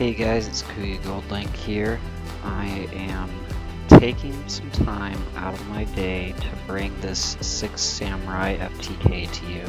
Hey guys, it's Kuya Goldlink here. I am taking some time out of my day to bring this Six Samurai FTK to you.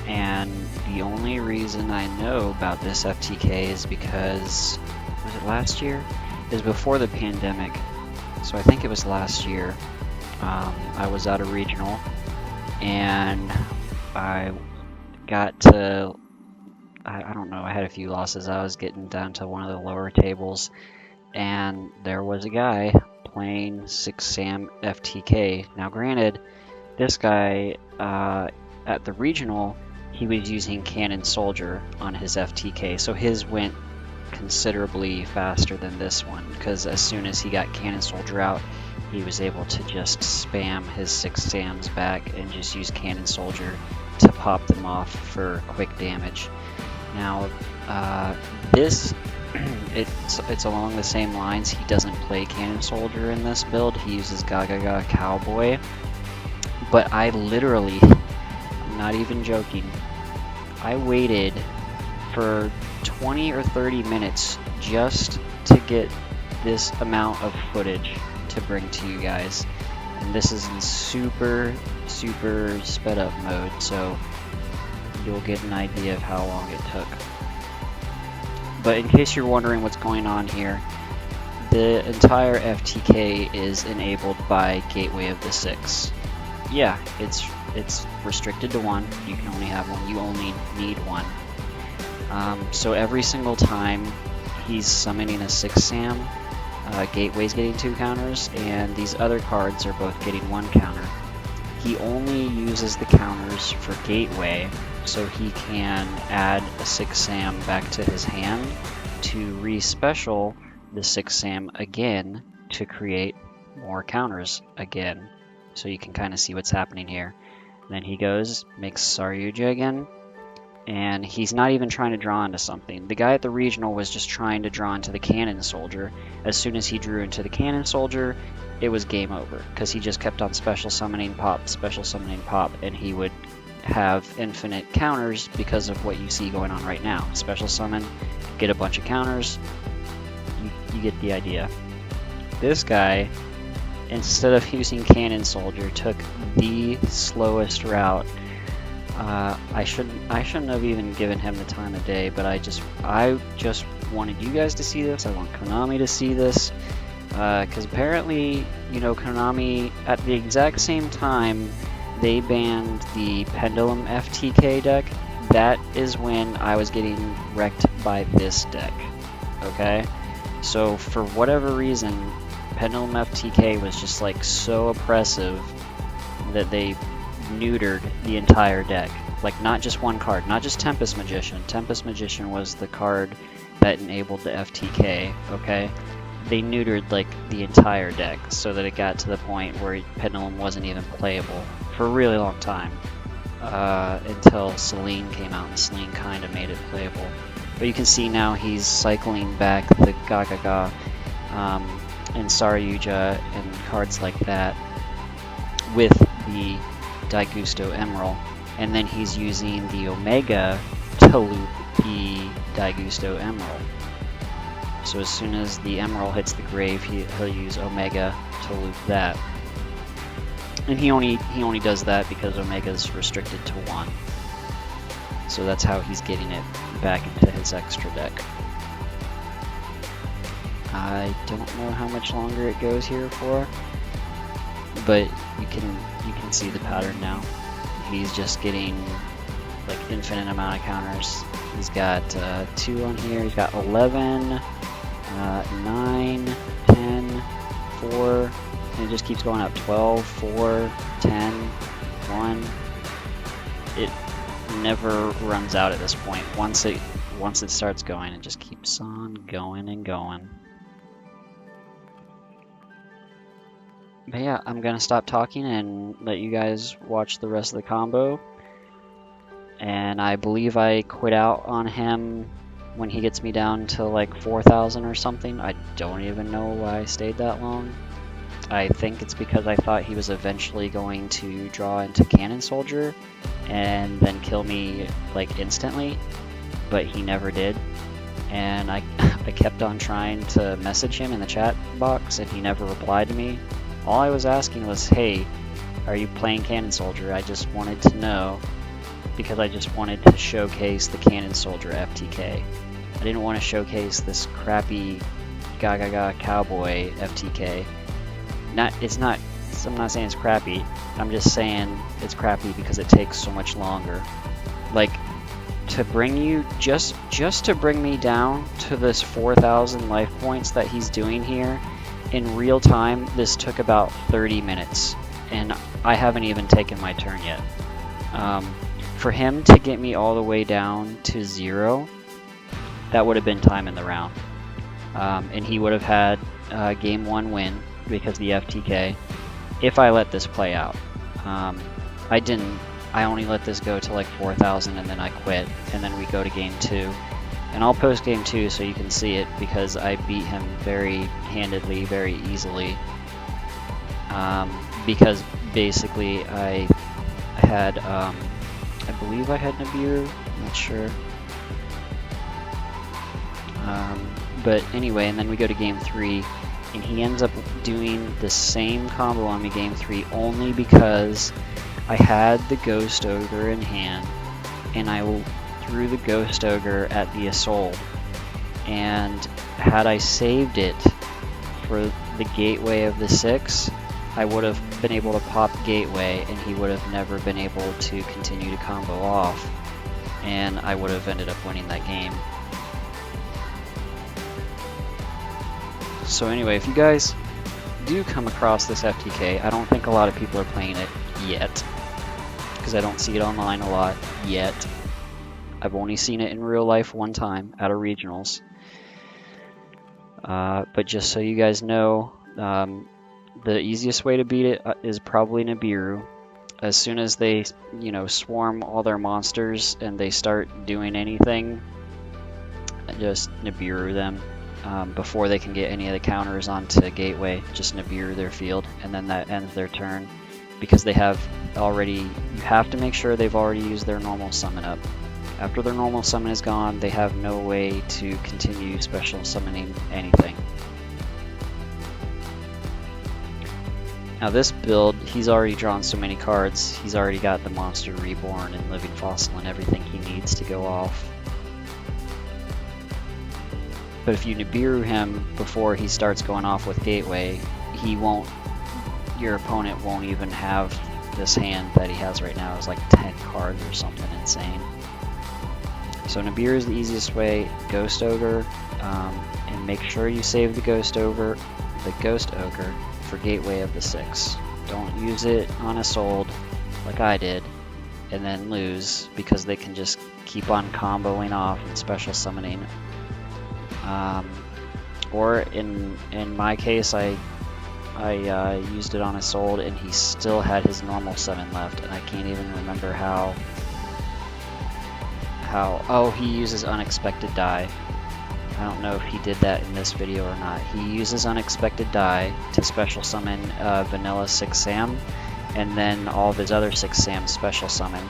And the only reason I know about this FTK is because, was it last year? It was before the pandemic, so I think it was last year. I was at a regional and I got to, I don't know, I had a few losses. I was getting down to one of the lower tables and there was a guy playing Six Sam FTK. Now granted, this guy at the regional, he was using Cannon Soldier on his FTK, so his went considerably faster than this one, because as soon as he got Cannon Soldier out, he was able to just spam his Six Sams back and just use Cannon Soldier to pop them off for quick damage. Now, this, it's along the same lines. He doesn't play Cannon Soldier in this build. He uses Gaga Cowboy. But I literally, I'm not even joking, I waited for 20 or 30 minutes just to get this amount of footage to bring to you guys. And this is in super sped up mode, so you'll get an idea of how long it took. But in case you're wondering what's going on here, the entire FTK is enabled by Gateway of the Six. Yeah, it's restricted to one. You can only have one. You only need one. So every single time he's summoning a Six Sam, Gateway's getting 2 counters, and these other cards are both getting 1 counter. He only uses the counters for Gateway, so he can add a Six Sam back to his hand to re-special the Six Sam again to create more counters again. So you can kind of see what's happening here. And then he goes, makes Saryuja again, and he's not even trying to draw into something. The guy at the regional was just trying to draw into the Cannon Soldier. As soon as he drew into the Cannon Soldier, it was game over, because he just kept on special summoning pop, and he would have infinite counters because of what you see going on right now. Special summon, get a bunch of counters, you get the idea. This guy, instead of using Cannon Soldier, took the slowest route. I shouldn't have even given him the time of day, but I just wanted you guys to see this. I want Konami to see this, because apparently, you know, Konami at the exact same time they banned the Pendulum FTK deck. That is when I was getting wrecked by this deck. Okay, so for whatever reason, Pendulum FTK was just like so oppressive that they neutered the entire deck. Like, not just one card, not just Tempest Magician. Tempest Magician was the card that enabled the FTK, okay? They neutered like the entire deck so that it got to the point where Pendulum wasn't even playable for a really long time, until Celine came out, and Celine kind of made it playable. But you can see now he's cycling back the Gaga and Saryuja and cards like that with the Daigusto Emeral, and then he's using the Omega to loop the Daigusto Emeral. So as soon as the Emeral hits the grave, he'll use Omega to loop that. And he only does that because Omega is restricted to 1. So that's how he's getting it back into his extra deck. I don't know how much longer it goes here for, but you can see the pattern now. He's just getting like infinite amount of counters. He's got 2 on here. He's got 11, 9, 10, 4, and it just keeps going up. 12, 4, 10, 1. It never runs out at this point. Once it starts going, it just keeps on going and going. But yeah, I'm gonna stop talking and let you guys watch the rest of the combo. And I believe I quit out on him when he gets me down to like 4,000 or something. I don't even know why I stayed that long. I think it's because I thought he was eventually going to draw into Cannon Soldier and then kill me like instantly, but he never did. And I I kept on trying to message him in the chat box and he never replied to me. All I was asking was, hey, are you playing Cannon Soldier? I just wanted to know, because I just wanted to showcase the Cannon Soldier FTK. I didn't want to showcase this crappy Gaga Cowboy FTK. I'm not saying it's crappy. I'm just saying it's crappy because it takes so much longer. Like, to bring you, just to bring me down to this 4,000 life points that he's doing here, in real time, this took about 30 minutes. And I haven't even taken my turn yet. For him to get me all the way down to 0, that would have been time in the round. And he would have had game 1 win because of the FTK, if I let this play out. I didn't. I only let this go to like 4,000 and then I quit, and then we go to game 2. And I'll post game 2 so you can see it, because I beat him very handedly, very easily. Because basically I had, I believe I had Nibiru, I'm not sure. But anyway, and then we go to game 3, and he ends up doing the same combo on me game 3 only because I had the Ghost Ogre in hand, and I threw the Ghost Ogre at the Assault. And had I saved it for the Gateway of the 6, I would have been able to pop Gateway, and he would have never been able to continue to combo off, and I would have ended up winning that game. So anyway, if you guys do come across this FTK, I don't think a lot of people are playing it yet, because I don't see it online a lot yet. I've only seen it in real life one time at a regionals. But just so you guys know, the easiest way to beat it is probably Nibiru. As soon as they, swarm all their monsters and they start doing anything, just Nibiru them. Before they can get any of the counters onto Gateway, just Nibiru their field, and then that ends their turn, because they have already, you have to make sure they've already used their normal summon up. After their normal summon is gone, they have no way to continue special summoning anything. Now this build, he's already drawn so many cards, he's already got the Monster Reborn and Living Fossil and everything he needs to go off. But if you Nibiru him before he starts going off with Gateway, your opponent won't even have this hand that he has right now. It's like 10 cards or something insane. So Nibiru is the easiest way. Ghost Ogre, and make sure you save the Ghost Ogre for Gateway of the 6. Don't use it on a Sold like I did and then lose, because they can just keep on comboing off and special summoning. Or in my case, I used it on a Sold and he still had his normal summon left, and I can't even remember how. Oh, he uses Unexpected Die. I don't know if he did that in this video or not. He uses Unexpected Die to special summon Vanilla Six Sam, and then all of his other Six Sam special summon.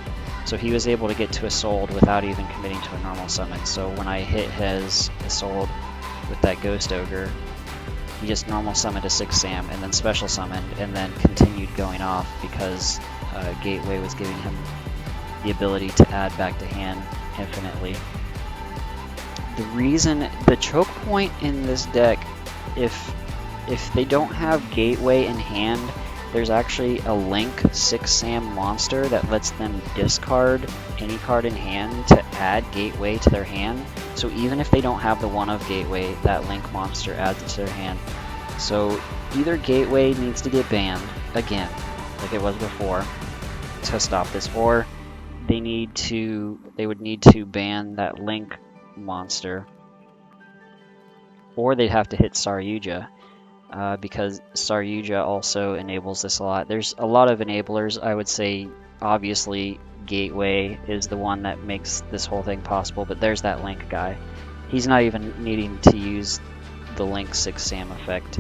So he was able to get to a Sold without even committing to a normal summon. So when I hit his Sold with that Ghost Ogre, he just normal summoned a Six Sam and then special summoned, and then continued going off because Gateway was giving him the ability to add back to hand infinitely. The reason, the choke point in this deck, if they don't have Gateway in hand, there's actually a Link Six Sam monster that lets them discard any card in hand to add Gateway to their hand. So even if they don't have the one of Gateway, that Link monster adds it to their hand. So either Gateway needs to get banned again, like it was before, to stop this, or they would need to ban that Link monster, or they'd have to hit Saryuja. Because Saryuja also enables this a lot. There's a lot of enablers. I would say obviously Gateway is the one that makes this whole thing possible, but there's that Link guy. He's not even needing to use the Link Six Sam effect,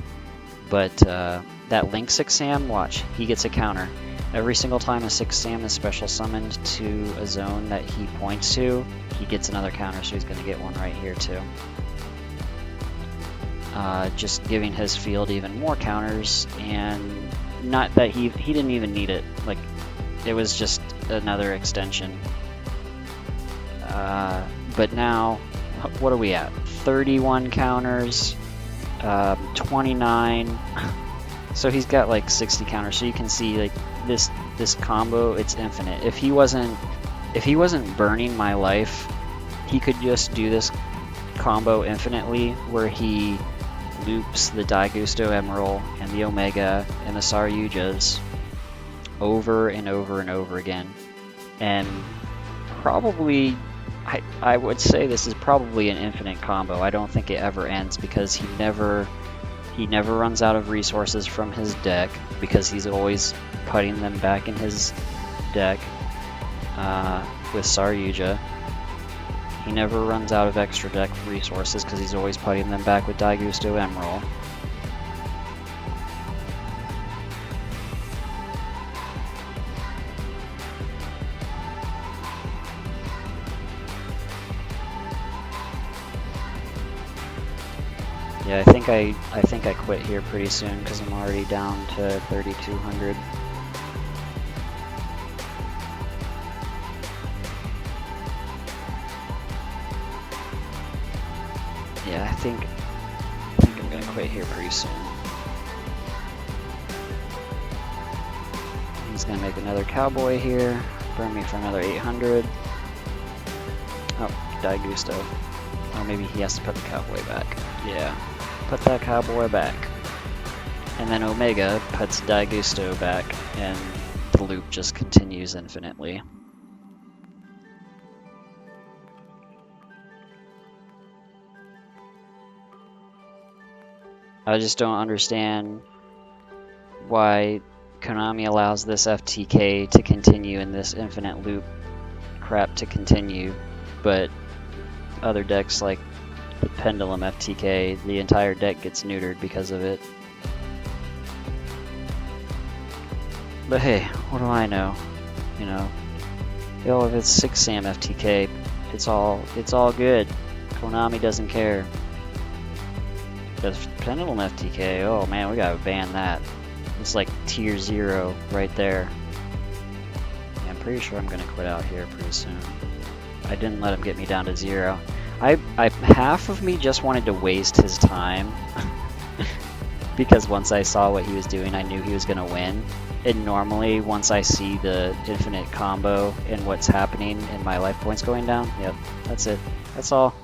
but that Link Six Sam, watch, he gets a counter. Every single time a Six Sam is special summoned to a zone that he points to, he gets another counter, so he's going to get one right here too. just giving his field even more counters, and not that he didn't even need it. Like, it was just another extension. But now, what are we at? 31 counters, 29. So he's got like 60 counters. So you can see like this combo, it's infinite. If he wasn't burning my life, he could just do this combo infinitely, where he loops the Daigusto Emeral and the Omega and the Saryujas over and over and over again. And probably, I would say this is probably an infinite combo. I don't think it ever ends, because he never runs out of resources from his deck, because he's always putting them back in his deck with Saryuja. He never runs out of extra deck resources, because he's always putting them back with Daigusto Emeral. Yeah, I think I quit here pretty soon, because I'm already down to 3,200. Yeah, I think I'm gonna quit here pretty soon. He's gonna make another cowboy here, burn me for another 800. Oh, Daigusto. Oh, maybe he has to put the cowboy back. Yeah, put that cowboy back. And then Omega puts Daigusto back, and the loop just continues infinitely. I just don't understand why Konami allows this FTK to continue and this infinite loop crap to continue, but other decks like the Pendulum FTK, the entire deck gets neutered because of it. But hey, what do I know? You know, yo, if it's Six Sam FTK, it's all good. Konami doesn't care. The Pendulum FTK, oh man, we gotta ban that. It's like tier 0 right there. Yeah, I'm pretty sure I'm gonna quit out here pretty soon. I didn't let him get me down to 0. Half of me just wanted to waste his time because once I saw what he was doing, I knew he was gonna win. And normally, once I see the infinite combo and what's happening and my life points going down, yep, that's it. That's all.